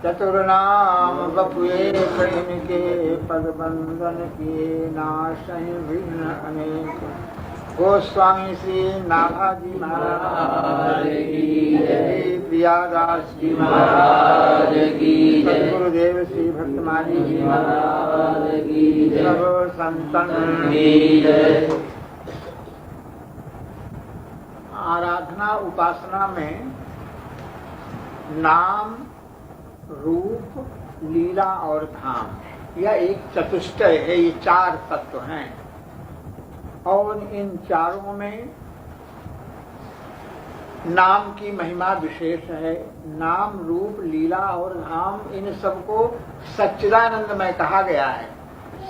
चतुर्नाम बपुए प्रेम के पद बंधन के नाशय विघ्न अनेक। गोस्वामी श्री नाभाजी महाराज की जय, प्रियादास जी महाराज की जय, गुरुदेव श्री भक्तमाली जी महाराज की जय, सब संतन की जय। आराधना उपासना में नाम, रूप, लीला और धाम, यह एक चतुष्टय है। ये चार तत्व हैं और इन चारों में नाम की महिमा विशेष है। नाम, रूप, लीला और धाम, इन सबको सच्चिदानंदमय कहा गया है।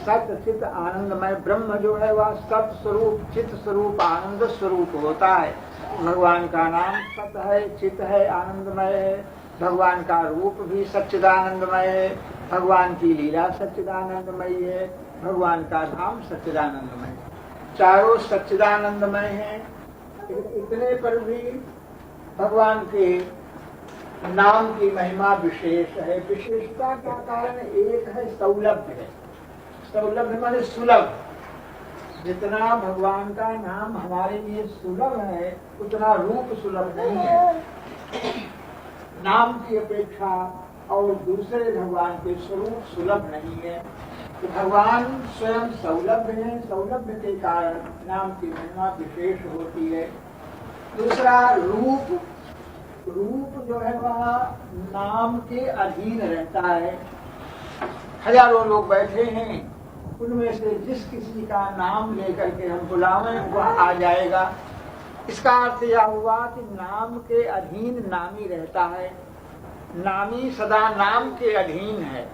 सत चित आनंदमय ब्रह्म जो है वह सत स्वरूप, चित स्वरूप, आनंद स्वरूप होता है। भगवान का नाम सत है, चित है, आनंदमय है। भगवान का रूप भी सच्चिदानंदमय है। भगवान की लीला सच्चिदानंदमयी है। भगवान का धाम सच्चिदानंदमय, चारों सच्चिदानंदमय हैं। इतने पर भी भगवान के नाम की महिमा विशेष है। विशेषता का कारण एक है सौलभ्य है। सौलभ्य माने सुलभ। जितना भगवान का नाम हमारे लिए सुलभ है उतना रूप सुलभ नहीं है। नाम की अपेक्षा और दूसरे भगवान के स्वरूप सुलभ नहीं है। तो भगवान स्वयं सौलभ्य है। सौलभ्य के कारण नाम की महिमा विशेष होती है। दूसरा रूप। रूप जो है वह नाम के अधीन रहता है। हजारों लोग बैठे हैं, उनमें से जिस किसी का नाम लेकर के हम बुलावें वह आ जाएगा। इसका अर्थ यह हुआ कि नाम के अधीन नामी रहता है। नामी सदा नाम के अधीन है।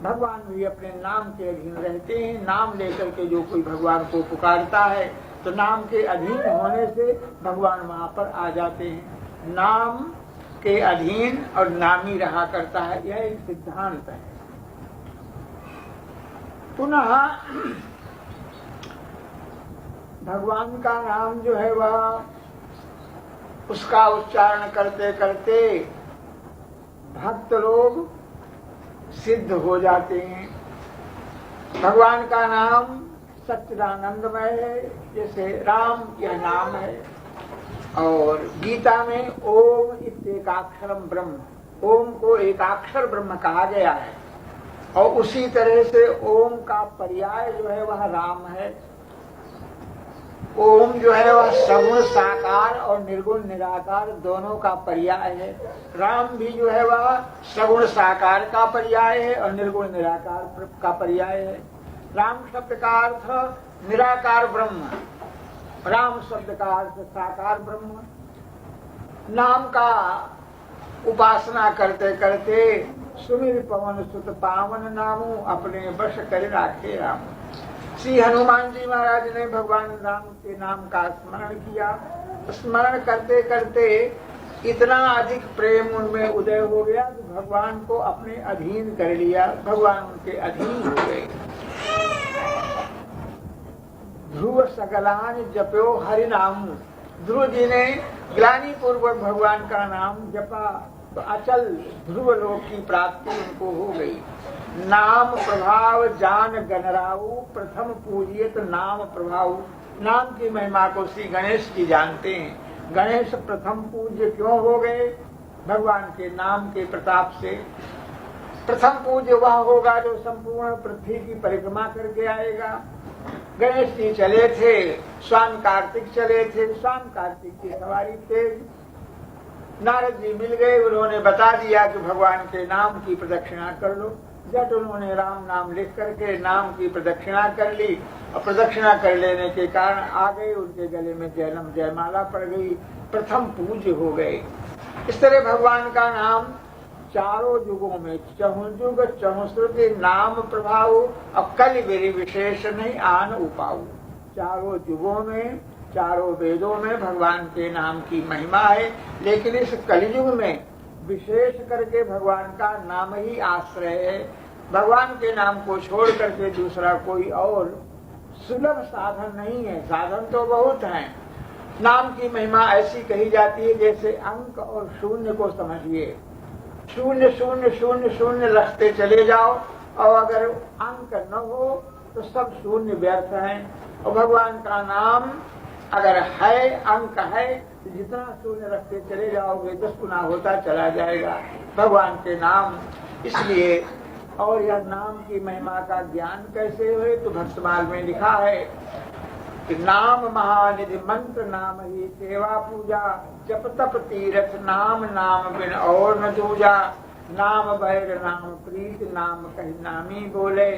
भगवान भी अपने नाम के अधीन रहते हैं। नाम लेकर के जो कोई भगवान को पुकारता है तो नाम के अधीन होने से भगवान वहां पर आ जाते हैं। नाम के अधीन और नामी रहा करता है, यह एक सिद्धांत है। पुनः भगवान का नाम जो है वह उसका उच्चारण करते करते भक्त लोग सिद्ध हो जाते हैं। भगवान का नाम सच्चिदानंदमय है। जैसे राम यह नाम है और गीता में ओम इत्येकाक्षरम ब्रह्म, ओम को एकाक्षर ब्रह्म कहा गया है। और उसी तरह से ओम का पर्याय जो है वह राम है। ओम जो है वह सगुण साकार और निर्गुण निराकार दोनों का पर्याय है। राम भी जो है वह सगुण साकार का पर्याय है और निर्गुण निराकार का पर्याय है। राम शब्द का अर्थ निराकार ब्रह्म, राम शब्द का अर्थ साकार ब्रह्म। नाम का उपासना करते करते सुमिर पवन सुत पावन नामू, अपने वश कर राखे राम। श्री हनुमान जी महाराज ने भगवान राम के नाम का स्मरण किया। स्मरण करते करते इतना अधिक प्रेम उनमें उदय हो गया कि भगवान को अपने अधीन कर लिया। भगवान उनके अधीन हो गए। ध्रुव सकलान जप्यो हरि नाम। ध्रुव जी ने ग्लानि पूर्वक भगवान का नाम जपा तो अचल ध्रुव लोक की प्राप्ति उनको हो गई। नाम प्रभाव जान गणराऊ, प्रथम पूजित नाम प्रभाव। नाम की महिमा को श्री गणेश जी जानते हैं। गणेश प्रथम पूज्य क्यों हो गए? भगवान के नाम के प्रताप से। प्रथम पूज्य वह होगा जो संपूर्ण पृथ्वी की परिक्रमा करके आएगा। गणेश जी चले थे, स्वामी कार्तिक चले थे, स्वामी कार्तिक की सवारी तेज। नारद जी मिल गए, उन्होंने बता दिया कि भगवान के नाम की प्रदक्षिणा कर लो। जट उन्होंने राम नाम लिख करके नाम की प्रदक्षिणा कर ली और प्रदक्षिणा कर लेने के कारण आ गए। उनके गले में जयनम जयमाला पड़ गई, प्रथम पूज्य हो गए। इस तरह भगवान का नाम चारों युगों में चहुजुग चहुश्रुति नाम प्रभाव और कल वेरी विशेष नहीं आन उपाऊ। चारों युगों में, चारों वेदों में भगवान के नाम की महिमा है। लेकिन इस कलयुग में विशेष करके भगवान का नाम ही आश्रय है। भगवान के नाम को छोड़ करके दूसरा कोई और सुलभ साधन नहीं है। साधन तो बहुत हैं। नाम की महिमा ऐसी कही जाती है जैसे अंक और शून्य को समझिए। शून्य शून्य शून्य शून्य रखते चले जाओ, और अगर अंक न हो तो सब शून्य व्यर्थ है। और भगवान का नाम अगर है, अंक है, तो जितना शून्य रखते चले जाओगे 10 गुना होता चला जाएगा भगवान के नाम। इसलिए और यह नाम की महिमा का ज्ञान कैसे हुए, तो भक्तमाल में लिखा है कि नाम महानिधि मंत्र नाम ही सेवा पूजा, जप तप तीरथ नाम नाम बिन और न दूजा। नाम बैर नाम प्रीत नाम कही नामी बोले,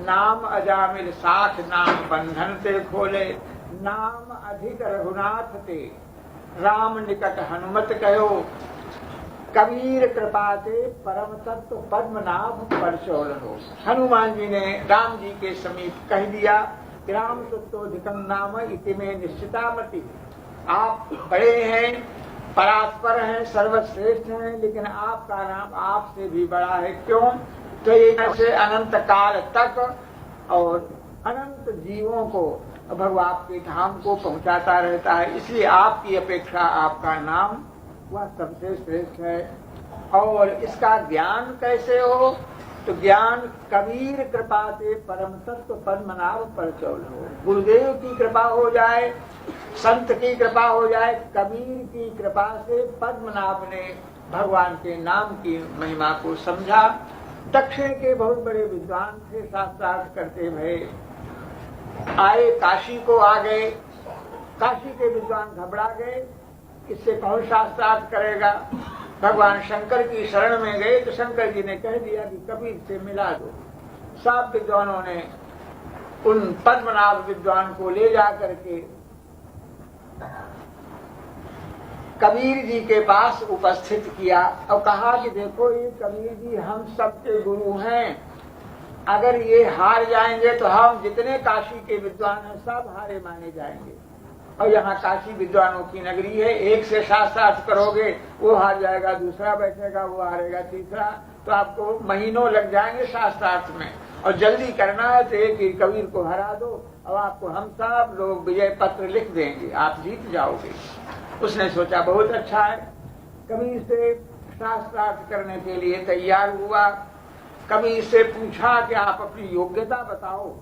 नाम अजामिल साथ नाम बंधन ते खोले। नाम अधिक रघुनाथ ते राम निकट हनुमत कहो, कबीर कृपा से परम तत्व पद्मनाभ परचौल हो। हनुमान जी ने राम जी के समीप कह दिया, राम सत्योधिकम नाम इति में निश्चितामति। आप बड़े हैं, परात्पर हैं, सर्वश्रेष्ठ हैं, लेकिन आपका नाम आपसे भी बड़ा है। क्यों? तो ये जैसे अनंत काल तक और अनंत जीवों को भगवान आपके धाम को पहुंचाता रहता है, इसलिए आपकी अपेक्षा आपका नाम वह सबसे श्रेष्ठ है। और इसका ज्ञान कैसे हो, तो ज्ञान कबीर कृपा से परम तत्व पद्मनाभ परचौल हो। गुरुदेव की कृपा हो जाए, संत की कृपा हो जाए, कबीर की कृपा से पद्मनाभ ने भगवान के नाम की महिमा को समझा। दक्षिण के बहुत बड़े विद्वान थे, शास्त्रार्थ करते भये आए, काशी को आ गए। काशी के विद्वान घबरा गए, इससे कौन शास्त्रार्थ करेगा। भगवान शंकर की शरण में गए तो शंकर जी ने कह दिया कि कबीर से मिला दो। सब विद्वानों ने उन पद्मनाभ विद्वान को ले जा करके कबीर जी के पास उपस्थित किया और कहा कि देखो ये कबीर जी हम सबके गुरु हैं, अगर ये हार जाएंगे तो हम जितने काशी के विद्वान हैं सब हारे माने जाएंगे। और यहाँ काशी विद्वानों की नगरी है, एक से शास्त्रार्थ करोगे वो हार जाएगा, दूसरा बैठेगा वो हारेगा, तीसरा, तो आपको महीनों लग जाएंगे शास्त्रार्थ में। और जल्दी करना है तो एक ही कबीर को हरा दो और आपको हम सब लोग विजय पत्र लिख देंगे, आप जीत जाओगे। उसने सोचा बहुत अच्छा है, कबीर से शास्त्रार्थ करने के लिए तैयार हुआ। कबीर से पूछा कि आप अपनी योग्यता बताओ।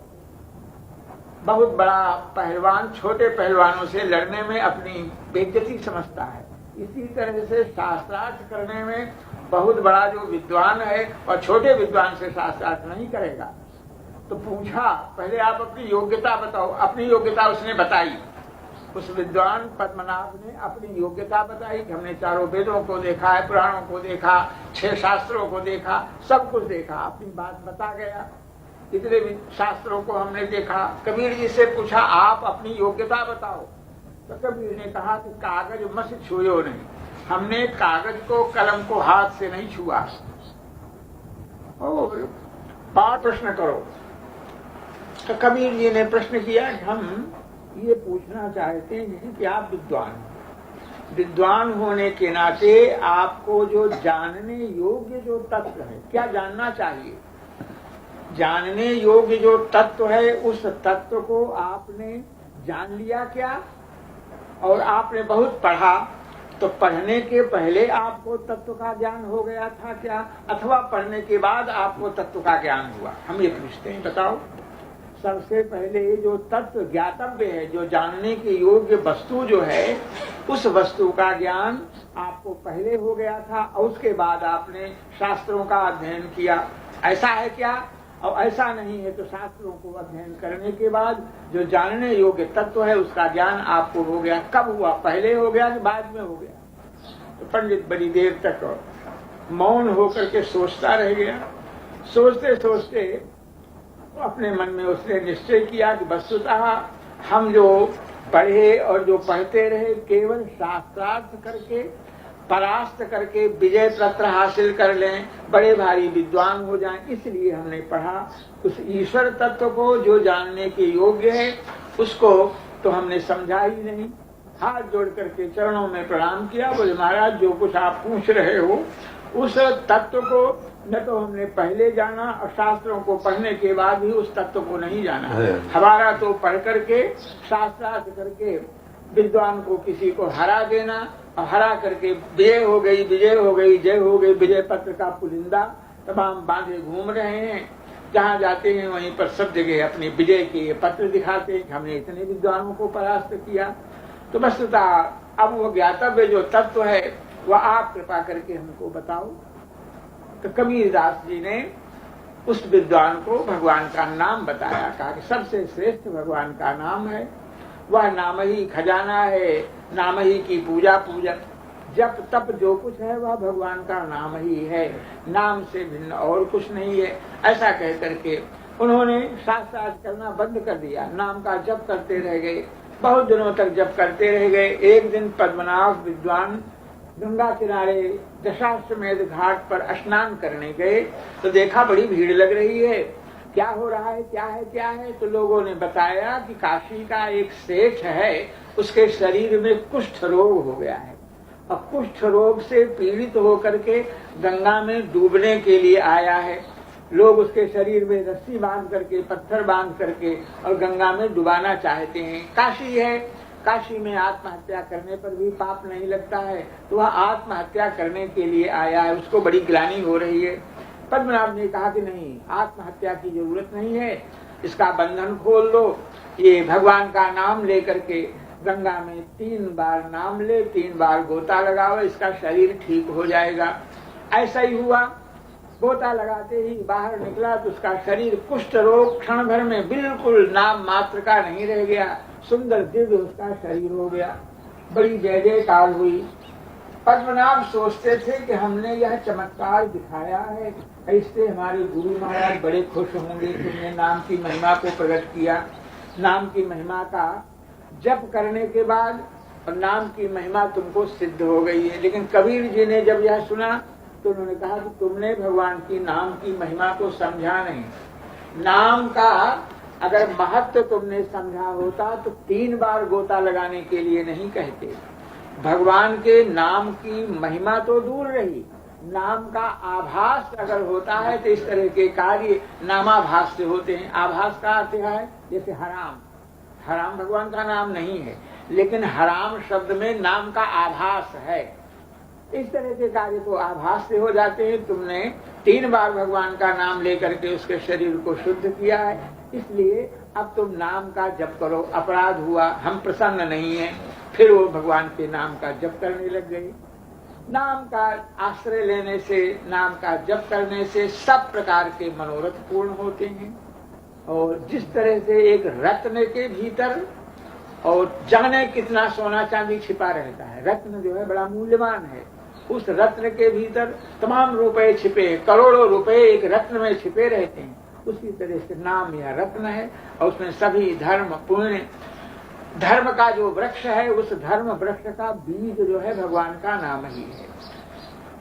बहुत बड़ा पहलवान छोटे पहलवानों से लड़ने में अपनी बेइज्जती समझता है, इसी तरह से शास्त्रार्थ करने में बहुत बड़ा जो विद्वान है और छोटे विद्वान से शास्त्रार्थ नहीं करेगा। तो पूछा पहले आप अपनी योग्यता बताओ। अपनी योग्यता उसने बताई। उस विद्वान पद्मनाभ ने अपनी योग्यता बताई कि हमने चारों वेदों को देखा है, पुराणों को देखा, 6 शास्त्रों को देखा, सब कुछ देखा, अपनी बात बता गया। इतने शास्त्रों को हमने देखा। कबीर जी से पूछा आप अपनी योग्यता बताओ। तो कबीर ने कहा कि कागज मस छुओ नहीं, हमने कागज को कलम को हाथ से नहीं छुआ। और बात प्रश्न करो। तो कबीर जी ने प्रश्न किया कि हम ये पूछना चाहते हैं कि आप विद्वान होने के नाते आपको जो जानने योग्य जो तत्व है, क्या जानना चाहिए? जानने योग्य जो तत्व है उस तत्व को आपने जान लिया क्या? और आपने बहुत पढ़ा, तो पढ़ने के पहले आपको तत्व का ज्ञान हो गया था क्या, अथवा पढ़ने के बाद आपको तत्व का ज्ञान हुआ? हम ये पूछते हैं, बताओ। सबसे पहले जो तत्व ज्ञातव्य है, जो जानने के योग्य वस्तु जो है, उस वस्तु का ज्ञान आपको पहले हो गया था और उसके बाद आपने शास्त्रों का अध्ययन किया। ऐसा है क्या? और ऐसा नहीं है तो शास्त्रों को अध्ययन करने के बाद जो जानने योग्य तत्व है उसका ज्ञान आपको हो गया। कब हुआ? पहले हो गया कि बाद में हो गया? तो पंडित बड़ी देर तक मौन होकर के सोचता रह गया। सोचते सोचते अपने मन में उसने निश्चय किया कि वस्तुतः हम जो पढ़े और जो पढ़ते रहे केवल शास्त्रार्थ करके परास्त करके विजय पत्र हासिल कर लें, बड़े भारी विद्वान हो जाएं, इसलिए हमने पढ़ा। उस ईश्वर तत्व को जो जानने के योग्य है उसको तो हमने समझा ही नहीं। हाथ जोड़ करके चरणों में प्रणाम किया, बोले महाराज जो कुछ आप पूछ रहे हो उस तत्व को न तो हमने पहले जाना और शास्त्रों को पढ़ने के बाद भी उस तत्व को नहीं जाना। हमारा तो पढ़ करके शास्त्रार्थ करके विद्वान को किसी को हरा देना और हरा करके विजय हो गई, विजय हो गई, जय हो गई, विजय पत्र का पुलिंदा तमाम बांधे घूम रहे हैं। जहां जाते हैं वहीं पर सब जगह अपने विजय के पत्र दिखाते हैं कि हमने इतने विद्वानों को परास्त किया। तो वस्तुता अब वो ज्ञातव्य जो तत्व है वह आप कृपा करके हमको बताओ। तो कबीरदास जी ने उस विद्वान को भगवान का नाम बताया, कहा कि सबसे श्रेष्ठ भगवान का नाम है, वह नाम ही खजाना है, नाम ही की पूजा पूजक, जप तप जो कुछ है वह भगवान का नाम ही है, नाम से भिन्न और कुछ नहीं है। ऐसा कह करके उन्होंने शास्त्रार्थ करना बंद कर दिया, नाम का जप करते रह गए, बहुत दिनों तक जप करते रह गए। एक दिन पद्मनाभ विद्वान गंगा किनारे दशाश्वमेध घाट पर स्नान करने गए तो देखा बड़ी भीड़ लग रही है, क्या हो रहा है, क्या है, क्या है। तो लोगों ने बताया कि काशी का एक सेठ है, उसके शरीर में कुष्ठ रोग हो गया है और कुष्ठ रोग से पीड़ित होकर के गंगा में डूबने के लिए आया है। लोग उसके शरीर में रस्सी बांध करके, पत्थर बांध करके और गंगा में डुबाना चाहते हैं। काशी है, काशी में आत्महत्या करने पर भी पाप नहीं लगता है, तो वह आत्महत्या करने के लिए आया है, उसको बड़ी ग्लानि हो रही है। पद्मनाभ ने कहा कि नहीं, आत्महत्या की जरूरत नहीं है, इसका बंधन खोल दो, ये भगवान का नाम लेकर के गंगा में 3 बार नाम ले, 3 बार गोता लगाओ, इसका शरीर ठीक हो जाएगा। ऐसा ही हुआ, गोता लगाते ही बाहर निकला तो उसका शरीर कुष्ठ रोग क्षण भर में बिल्कुल नाम मात्र का नहीं रह गया, सुंदर दिव्य उसका शरीर हो गया। बड़ी जय जयकार हुई। पद्मनाभ सोचते थे कि हमने यह चमत्कार दिखाया है, इससे हमारे गुरु महाराज बड़े खुश होंगे, तुमने नाम की महिमा को प्रकट किया। नाम की महिमा का जप करने के बाद और नाम की महिमा तुमको सिद्ध हो गई है। लेकिन कबीर जी ने जब यह सुना तो उन्होंने कहा कि तुमने भगवान की नाम की महिमा को समझा नहीं। नाम का अगर महत्व तुमने समझा होता तो 3 बार गोता लगाने के लिए नहीं कहते। भगवान के नाम की महिमा तो दूर रही, नाम का आभास अगर होता है तो इस तरह के कार्य नामाभास से होते हैं। आभास का अर्थ है जैसे हराम, हराम भगवान का नाम नहीं है, लेकिन हराम शब्द में नाम का आभास है। इस तरह के कार्य तो आभास से हो जाते हैं। तुमने 3 बार भगवान का नाम लेकर के उसके शरीर को शुद्ध किया है, इसलिए अब तुम नाम का जप करो। अपराध हुआ, हम प्रसन्न नहीं हैं। फिर वो भगवान के नाम का जप करने लग गए। नाम का आश्रय लेने से, नाम का जप करने से सब प्रकार के मनोरथ पूर्ण होते हैं। और जिस तरह से एक रत्न के भीतर और जाने कितना सोना चांदी छिपा रहता है, रत्न जो है बड़ा मूल्यवान है, उस रत्न के भीतर तमाम रुपए छिपे, करोड़ों रुपए एक रत्न में छिपे रहते हैं। उसी तरह से नाम यह रत्न है और उसमें सभी धर्म पुण्य, धर्म का जो वृक्ष है उस धर्म वृक्ष का बीज जो है भगवान का नाम ही है।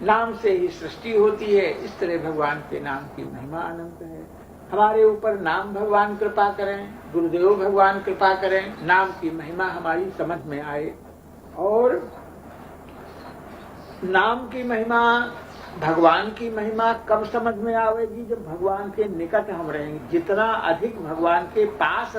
नाम से ही सृष्टि होती है। इस तरह भगवान के नाम की महिमा अनंत है। हमारे ऊपर नाम भगवान कृपा करें, गुरुदेव भगवान कृपा करें, नाम की महिमा हमारी समझ में आए। और नाम की महिमा, भगवान की महिमा कब समझ में आवेगी? जब भगवान के निकट हम रहेंगे। जितना अधिक भगवान के पास